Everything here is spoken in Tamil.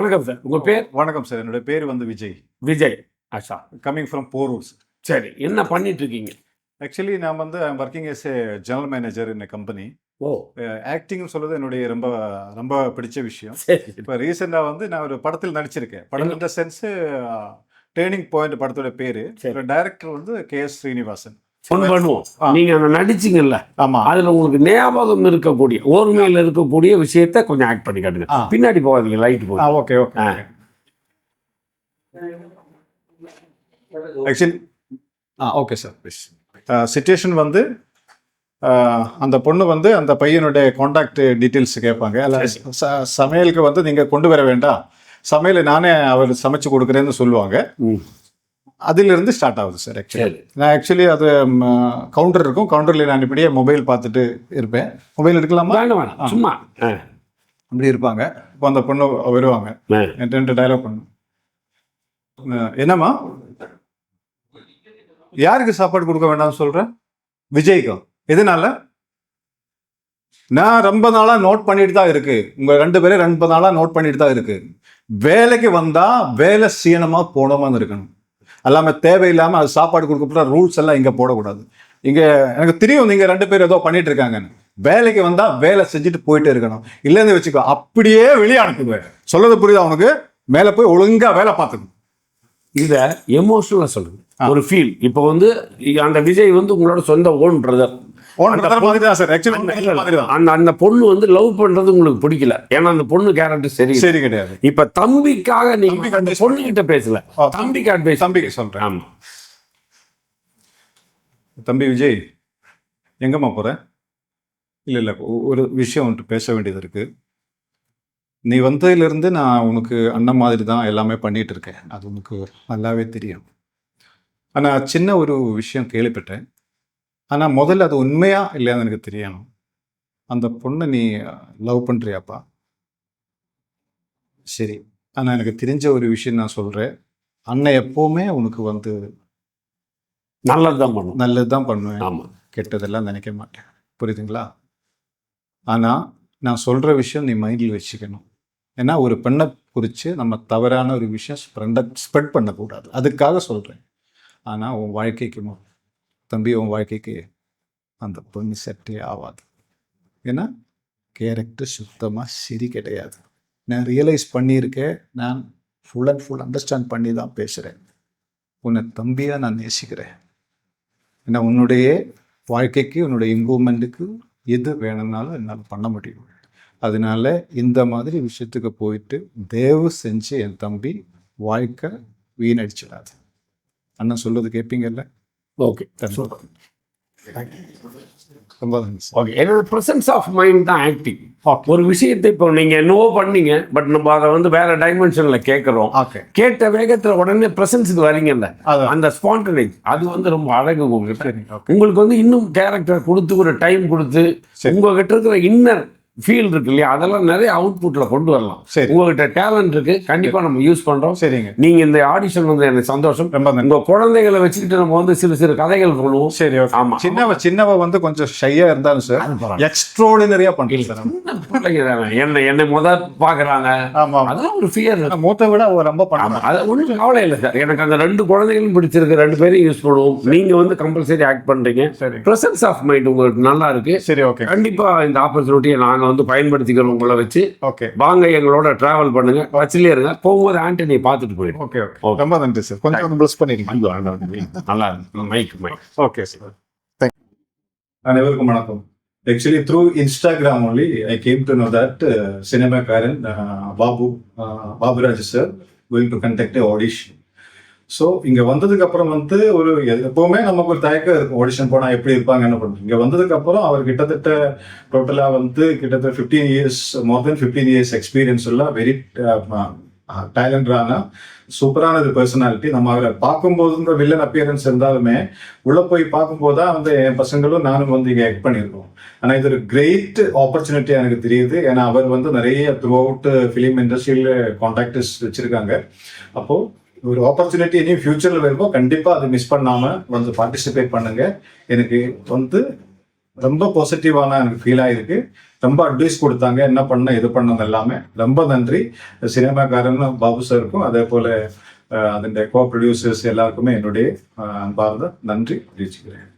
வணக்கம் சார். உங்க பேர்? வணக்கம் சார். என்னோட பேர் வந்து விஜய். விஜய். ஆஷா. Coming from Porur. சரி, என்ன பண்ணிட்டு இருக்கீங்க? ஆக்சுவலி நான் வந்து working as a general manager in company. ஓ, ஆக்டிங்னு சொல்றது என்னுடைய ரொம்ப ரொம்ப பிடிச்ச விஷயம். சரி. இப்போ ரீசெண்டாக வந்து நான் ஒரு படத்தில் நடிச்சிருக்கேன். படம் இந்த சென்ஸ் டேர்னிங் பாயிண்ட் படத்தோட பேரு. டைரக்டர் வந்து KS ஸ்ரீனிவாசன். ஃபோன் பண்ணுவோம். நீங்க அந்த நடிச்சிங்கல்ல, ஆமா, அதுல உங்களுக்கு ஞாபகம் இருக்கக்கூடிய ஓர்மையில இருக்கக்கூடிய விஷயத்த கொஞ்சம் ஆக்ட் பண்ணி காட்டுங்க. பின்னாடி போகாதீங்க, லைட் போகுது. Okay okay. Actually okay sir please. Situation வந்து அந்த பொண்ணு வந்து அந்த பையனுடைய காண்டாக்ட் டீட்டெயில்ஸ் கேட்பாங்க. அதில் சமையலுக்கு வந்து நீங்கள் கொண்டு வர வேண்டாம், சமையல் நானே அவர் சமைச்சு கொடுக்குறேன்னு சொல்லுவாங்க. அதிலிருந்து ஸ்டார்ட் ஆகுது சார். ஆக்சுவலி அது கவுண்டர் இருக்கும். கவுண்டரில் நான் இப்படியே மொபைல் பார்த்துட்டு இருப்பேன். மொபைல் எடுக்கலாமா? வேணாம், சும்மா அப்படி இருப்பாங்க. இப்போ அந்த பொண்ணு வருவாங்க, என்கிட்ட டைலாக் பண்ணு. என்னம்மா, யாருக்கு சாப்பாடு கொடுக்க வேண்டாம்னு சொல்கிறேன்? விஜய்க்கும். எதனால? நான் ரொம்ப நாளாக நோட் பண்ணிட்டு தான் இருக்கு, உங்கள் 2 பேரும் ரொம்ப நாளாக நோட் பண்ணிட்டு தான் இருக்கு. வேலைக்கு வந்தால் வேலை சீனமாக போனோமான்னு இருக்கணும். எல்லாமே தேவையில்லாமல் அது சாப்பாடு கொடுக்கப்பட்ட ரூல்ஸ் எல்லாம் இங்கே போடக்கூடாது. இங்கே எனக்கு தெரியும் நீங்கள் 2 பேர் ஏதோ பண்ணிட்டு இருக்காங்கன்னு. வேலைக்கு வந்தால் வேலை செஞ்சுட்டு போயிட்டே இருக்கணும். இல்லைன்னு வச்சுக்கோ, அப்படியே வெளியே அனுப்புவேன். சொல்றது புரியுதா உனக்கு? மேலே போய் ஒழுங்காக வேலை பார்த்துக்கணும். இதை எமோஷனலாக சொல்லுங்க, ஒரு ஃபீல். இப்போ வந்து அந்த விஜய் வந்து உங்களோட சொந்த ஓன் பிரதர். அந்த பொண்ணு வந்து லவ் பண்றது உங்களுக்கு பிடிக்கல, ஏன்னா அந்த பொண்ணு கேரக்டர் சரி கிடையாது. இப்ப தம்பிக்காக நீங்க அந்த பொண்ணு கிட்ட பேசல, தம்பிக்காக பேச. தம்பிக்கு சொல்றேன். ஆமா, தம்பி விஜய், எங்கம்மா போற? இல்ல ஒரு விஷயம் வந்துட்டு பேச வேண்டியது இருக்கு. நீ வந்ததுலேருந்து நான் உனக்கு அண்ணன் மாதிரி தான் எல்லாமே பண்ணிட்டு இருக்கேன், அது உனக்கு நல்லாவே தெரியும். ஆனால் சின்ன ஒரு விஷயம் கேள்விப்பட்டேன். ஆனால் முதல்ல அது உண்மையா இல்லையான்னு எனக்கு தெரியணும். அந்த பொண்ணை நீ லவ் பண்ணுறியாப்பா? சரி, ஆனால் எனக்கு தெரிஞ்ச ஒரு விஷயம் நான் சொல்கிறேன். அண்ணன் எப்போவுமே உனக்கு வந்து நல்லது தான் பண்ணுவேன். ஆமாம், கெட்டதெல்லாம் நினைக்க மாட்டேன். புரியுதுங்களா? ஆனால் நான் சொல்கிற விஷயம் நீ மைண்டில் வச்சுக்கணும். ஏன்னா ஒரு பெண்ணை குறித்து நம்ம தவறான ஒரு விஷயம் ஸ்ப்ரெட் பண்ணக்கூடாது, அதுக்காக சொல்கிறேன். ஆனால் உன் வாழ்க்கைக்கு தம்பி, உன் வாழ்க்கைக்கு அந்த பொண்ணு செட்டே ஆகாது. ஏன்னா கேரக்டர் சுத்தமாக சரி கிடையாது. நான் ரியலைஸ் பண்ணியிருக்கேன். நான் ஃபுல் அண்ட் ஃபுல் அண்டர்ஸ்டாண்ட் பண்ணி தான் பேசுகிறேன். உன்னை தம்பியாக நான் நேசிக்கிறேன். ஏன்னா உன்னுடைய வாழ்க்கைக்கு, உன்னுடைய இம்ப்ரூவ்மெண்ட்டுக்கு எது வேணும்னாலும் என்னால் பண்ண முடியும். அதனால இந்த மாதிரி விஷயத்துக்கு போயிட்டு தயவு செஞ்சு என் தம்பி வாழ்க்கை வீணடிச்சிடாது. அண்ணன் சொல்றது கேட்பீங்கல்ல? ஓகே, என்னோட ப்ரெசன்ஸ் ஆஃப் மைண்ட் தான் ஆக்டிங். ஒரு விஷயத்தை இப்போ நீங்க என்னவோ பண்ணீங்க, பட் நம்ம அதை வந்து வேற டைமென்ஷன்ல கேட்கறோம். கேட்ட வேகத்துல உடனே ப்ரெசன்ஸுக்கு வரீங்கல்ல, அந்த ஸ்பான்டனைஸ், அது வந்து ரொம்ப அழகு. உங்களுக்கு வந்து இன்னும் கேரக்டர் கொடுத்து ஒரு டைம் கொடுத்து உங்ககிட்ட இருக்கிற இன்னர் ஃபீல் இருக்கு இல்லையா, அதெல்லாம் நிறைய அவுட்புட்ல கொண்டு வரலாம். உங்ககிட்ட டேலண்ட் இருக்கு, கண்டிப்பா நம்ம யூஸ் பண்றோம். சரிங்க, நீங்க இந்த ஆடிஷன் வந்து எனக்கு சந்தோஷம். உங்க குழந்தைகளை வச்சுக்கிட்டு நம்ம வந்து சிறு கதைகள் சொல்லுவோம். சரி, ஆமா. சின்னவ வந்து கொஞ்சம் ஷையா இருந்தாலும் சார் எக்ஸ்ட்ராடினரியா பண்றீங்க. என்னை முதல் பாக்குறாங்க, அதெல்லாம் ஒரு ஃபியர். மூத்த விட ரொம்ப பண்ணுவாங்க, அது ஒன்றும் கவலை இல்லை சார். எனக்கு அந்த 2 குழந்தைகளும் பிடிச்சிருக்கு, 2 பேரையும் யூஸ் பண்ணுவோம். நீங்க வந்து கம்பல்சரி ஆக்ட் பண்றீங்க. பிரசன்ஸ் ஆஃப் மைண்ட் உங்களுக்கு நல்லா இருக்கு. சரி, ஓகே. கண்டிப்பா இந்த ஆப்பர்ச்சுனிட்டியை நாங்க வந்து பயன்படுத்திக்கிறோம் உங்களை வச்சு. ஓகே, வாங்க எங்களோட டிராவல் பண்ணுங்க, வச்சுலேயே இருங்க. போகும்போது ஆண்டனியை பார்த்துட்டு போயிடும். ஓகே, ரொம்ப நன்றி சார். கொஞ்சம் ப்ளஸ் பண்ணிருக்கீங்க, நல்லா இருக்கு. Mic. Okay sir, thank you. அனைவருக்கும் வணக்கம். Actually, through Instagram only, I came to know that cinema Karan Babu Raj sir going to conduct a audition. So இங்கே வந்ததுக்கு அப்புறம் வந்து ஒரு எப்போவுமே நமக்கு ஒரு தயக்கம் இருக்கும், ஆடிஷன் போனால் எப்படி இருப்பாங்க, என்ன பண்ணுறது. இங்கே வந்ததுக்கு அப்புறம் அவர் கிட்டத்தட்ட டோட்டலாக வந்து கிட்டத்தட்ட 15 years, மோர் தென் 15 years எக்ஸ்பீரியன்ஸ் உள்ள வெரி டேலண்டான சூப்பரான ஒரு பர்சனாலிட்டி. நம்ம அவரை பார்க்கும்போது இந்த வில்லன் அப்பியரன்ஸ் இருந்தாலுமே உள்ளே போய் பார்க்கும்போது தான் வந்து என் பசங்களும் நானும் வந்து இங்கே ஆக்ட் பண்ணியிருக்கோம். ஆனால் இது ஒரு கிரேட் ஆப்பர்ச்சுனிட்டியாக எனக்கு தெரியுது. ஏன்னா அவர் வந்து நிறைய த்ரூ அவுட் ஃபிலிம் இண்டஸ்ட்ரியில் கான்டாக்டர்ஸ் வச்சுருக்காங்க. அப்போது ஒரு ஆப்பர்ச்சுனிட்டி இனி ஃபியூச்சரில் வரும்போது கண்டிப்பாக அதை மிஸ் பண்ணாமல் வந்து பார்ட்டிசிபேட் பண்ணுங்க. எனக்கு வந்து ரொம்ப பாசிட்டிவான எனக்கு ஃபீல் ஆயிருக்கு. ரொம்ப அட்வைஸ் கொடுத்தாங்க, என்ன பண்ண இது பண்ணது எல்லாமே. ரொம்ப நன்றி சினிமாக்காரன் பாபு சாருக்கும், அதே போல அதன் கோ ப்ரொடியூசர்ஸ் எல்லாருக்குமே என்னுடைய அன்பார்ந்த நன்றி தெரிவிச்சுக்கிறேன்.